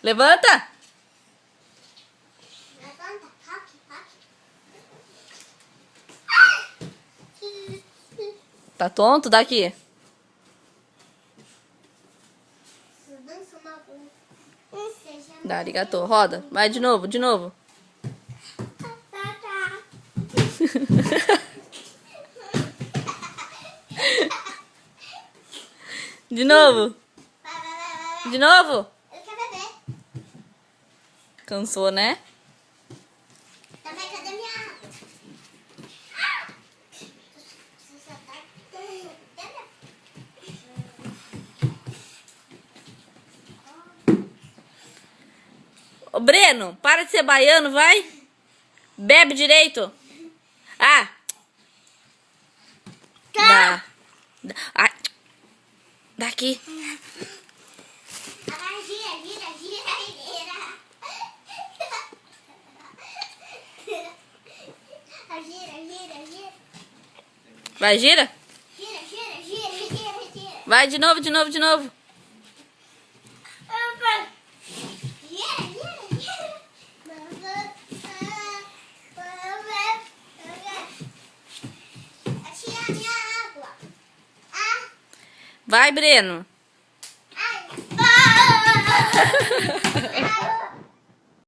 Levanta. Levanta. Tá tonto? Daqui. Dá, arigato. Roda. Vai de novo, de novo. De novo. De novo. Ele quer beber. Cansou, né? Também, cadê minha água? Você só tá... Ô, Breno, para de ser baiano, vai. Bebe direito. Ah. Dá. Ai. Daqui. Agora gira. Gira. Vai, gira. Gira. Vai, de novo. Gira. Tira a minha água. Vai, Breno. Ai.